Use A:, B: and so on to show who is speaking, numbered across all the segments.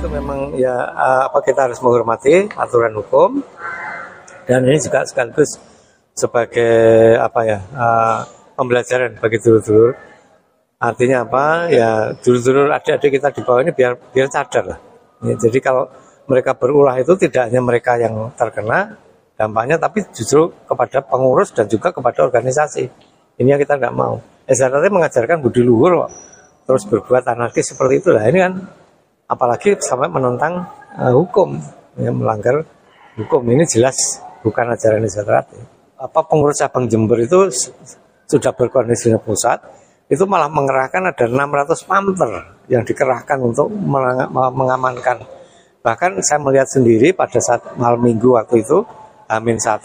A: itu memang ya kita harus menghormati aturan hukum, dan ini juga sekaligus sebagai pembelajaran bagi dulur-dulur. Artinya apa? Ya dulur-dulur adik-adik kita di bawah ini biar sadar lah. Ya, jadi kalau mereka berulah itu tidak hanya mereka yang terkena dampaknya, tapi justru kepada pengurus dan juga kepada organisasi. Ini yang kita tidak mau. SRT mengajarkan budi luhur, terus berbuat anarkis seperti itu lah. Ini kan apalagi sampai menentang hukum, ya, melanggar hukum. Ini jelas bukan ajaran SRT. Pengurus cabang Jember itu sudah berkoordinasi dengan pusat, itu malah mengerahkan ada 600 pamter yang dikerahkan untuk mengamankan. Bahkan saya melihat sendiri pada saat malam minggu waktu itu, H-1,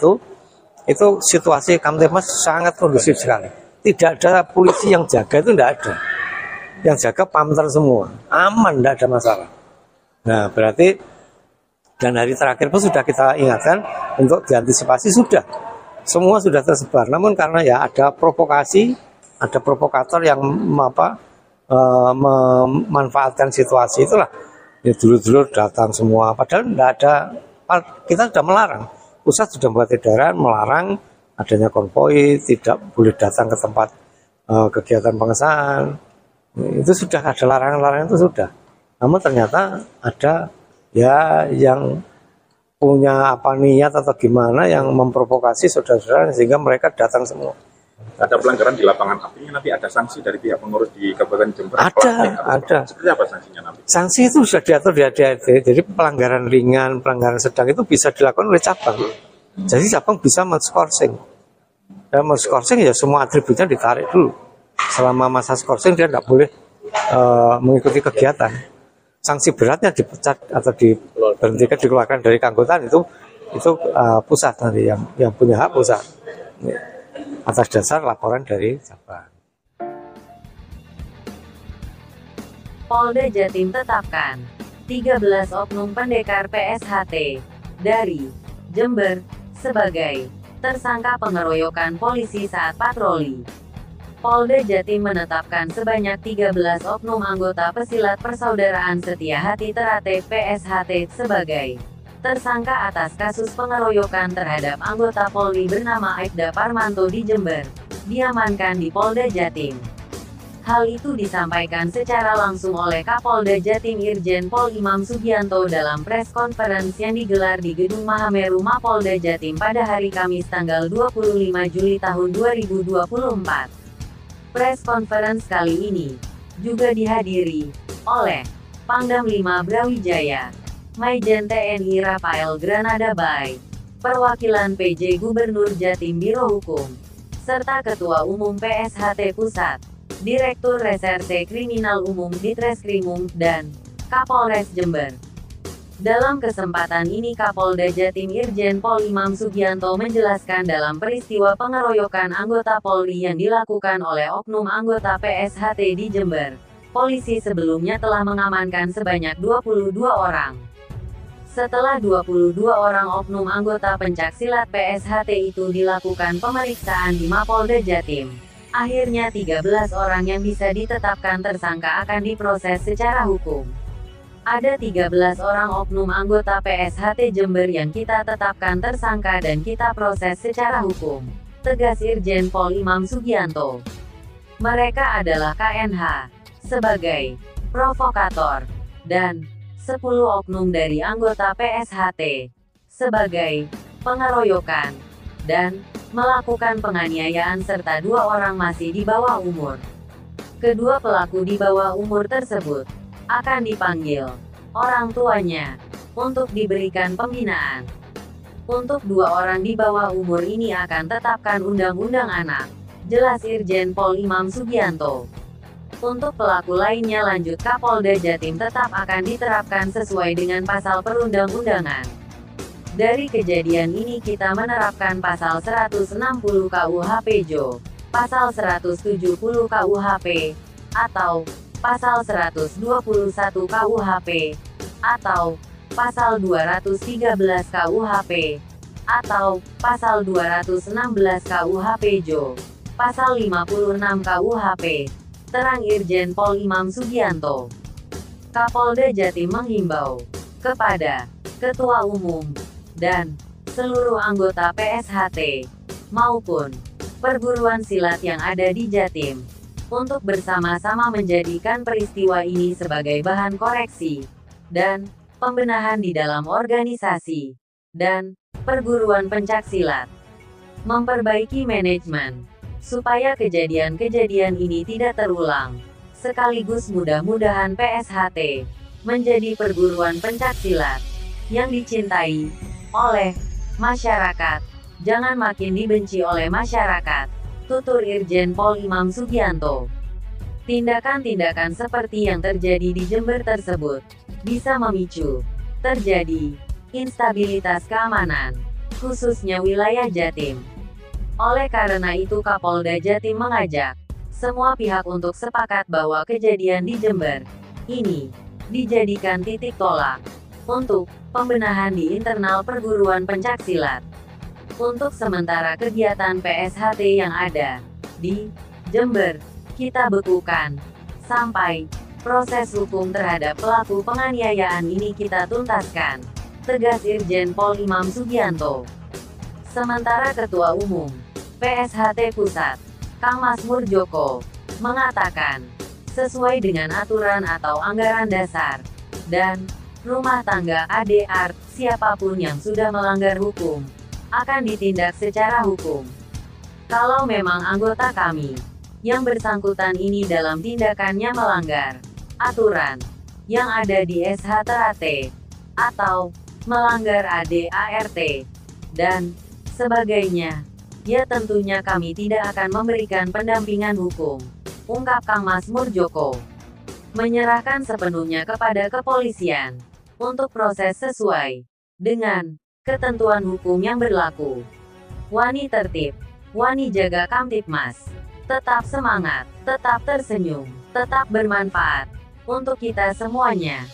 A: itu situasi Kamtipmas sangat kondusif sekali. Tidak ada polisi yang jaga, itu tidak ada. Yang jaga pamter semua, aman, tidak ada masalah. Nah berarti, dan hari terakhir pun sudah kita ingatkan untuk diantisipasi, sudah. Semua sudah tersebar, namun karena ya ada provokasi, ada provokator yang memanfaatkan situasi itulah. Ya, dulu-dulu datang semua, padahal tidak ada, kita sudah melarang. Pusat sudah membuat edaran melarang adanya konvoi, tidak boleh datang ke tempat kegiatan pengesahan. Itu sudah ada larangan-larangan, itu sudah. Namun ternyata ada ya yang punya niat atau gimana yang memprovokasi saudara-saudara sehingga mereka datang semua.
B: Ada pelanggaran di lapangan, artinya nanti ada sanksi dari pihak pengurus di Kabupaten Jember?
A: Ada.
B: Seperti apa sanksinya nanti?
A: Sanksi itu sudah diatur di ADART, jadi pelanggaran ringan, pelanggaran sedang itu bisa dilakukan oleh cabang. Jadi cabang bisa men-skorsing. Dan men-skorsing ya semua atributnya ditarik dulu. Selama masa skorsing dia tidak boleh mengikuti kegiatan. Sanksi beratnya dipecat atau diberhentikan, dikeluarkan dari keanggotaan itu pusat nanti yang punya hak pusat. Atas dasar laporan dari cabang.
C: Polda Jatim tetapkan 13 oknum pendekar PSHT dari Jember sebagai tersangka pengeroyokan polisi saat patroli. Polda Jatim menetapkan sebanyak 13 oknum anggota pesilat Persaudaraan Setia Hati Terate PSHT sebagai tersangka atas kasus pengeroyokan terhadap anggota Polri bernama Aibda Parmanto di Jember, diamankan di Polda Jatim. Hal itu disampaikan secara langsung oleh Kapolda Jatim Irjen Pol Imam Sugianto dalam press conference yang digelar di Gedung Mahameru Mapolda Jatim pada hari Kamis tanggal 25 Juli tahun 2024. Press conference kali ini juga dihadiri oleh Pangdam 5 Brawijaya, Maijen TNI Rafael Granada Bay, perwakilan PJ Gubernur Jatim Biro Hukum, serta Ketua Umum PSHT Pusat, Direktur Reserse Kriminal Umum Ditreskrimum, dan Kapolres Jember. Dalam kesempatan ini Kapolda Jatim Irjen Pol Imam Sugianto menjelaskan dalam peristiwa pengeroyokan anggota Polri yang dilakukan oleh oknum anggota PSHT di Jember, polisi sebelumnya telah mengamankan sebanyak 22 orang. Setelah 22 orang oknum anggota pencaksilat PSHT itu dilakukan pemeriksaan di Mapolda Jatim, akhirnya 13 orang yang bisa ditetapkan tersangka akan diproses secara hukum. Ada 13 orang oknum anggota PSHT Jember yang kita tetapkan tersangka dan kita proses secara hukum, tegas Irjen Pol Imam Sugianto. Mereka adalah KNH sebagai provokator dan 10 oknum dari anggota PSHT sebagai pengeroyokan dan melakukan penganiayaan serta 2 orang masih di bawah umur. Kedua pelaku di bawah umur tersebut akan dipanggil orang tuanya untuk diberikan pembinaan. Untuk 2 orang di bawah umur ini akan tetapkan undang-undang anak, jelas Irjen Pol Imam Sugianto. Untuk pelaku lainnya lanjut Kapolda Jatim tetap akan diterapkan sesuai dengan pasal perundang-undangan. Dari kejadian ini kita menerapkan pasal 160 KUHP JO, pasal 170 KUHP, atau pasal 121 KUHP, atau pasal 213 KUHP, atau pasal 216 KUHP JO, pasal 56 KUHP. Terang Irjen Pol Imam Sugianto. Kapolda Jatim menghimbau kepada Ketua Umum dan seluruh anggota PSHT maupun perguruan silat yang ada di Jatim untuk bersama-sama menjadikan peristiwa ini sebagai bahan koreksi dan pembenahan di dalam organisasi dan perguruan pencaksilat, memperbaiki manajemen supaya kejadian-kejadian ini tidak terulang, sekaligus mudah-mudahan PSHT menjadi perguruan pencaksilat yang dicintai oleh masyarakat, jangan makin dibenci oleh masyarakat, tutur Irjen Pol Imam Sugianto. Tindakan-tindakan seperti yang terjadi di Jember tersebut bisa memicu terjadi instabilitas keamanan, khususnya wilayah Jatim. Oleh karena itu Kapolda Jatim mengajak semua pihak untuk sepakat bahwa kejadian di Jember ini dijadikan titik tolak untuk pembenahan di internal perguruan pencaksilat. Untuk sementara kegiatan PSHT yang ada di Jember kita bekukan sampai proses hukum terhadap pelaku penganiayaan ini kita tuntaskan, tegas Irjen Pol Imam Sugianto. Sementara Ketua Umum PSHT Pusat, Kang Masmur Joko, mengatakan, sesuai dengan aturan atau anggaran dasar dan rumah tangga ADR, siapapun yang sudah melanggar hukum akan ditindak secara hukum. Kalau memang anggota kami yang bersangkutan ini dalam tindakannya melanggar aturan yang ada di SHTRAT atau melanggar ADART dan sebagainya, ya tentunya kami tidak akan memberikan pendampingan hukum, ungkap Kang Masmur Joko. Menyerahkan sepenuhnya kepada kepolisian untuk proses sesuai dengan ketentuan hukum yang berlaku. Wani tertib, wani jaga Kamtibmas. Tetap semangat, tetap tersenyum, tetap bermanfaat untuk kita semuanya.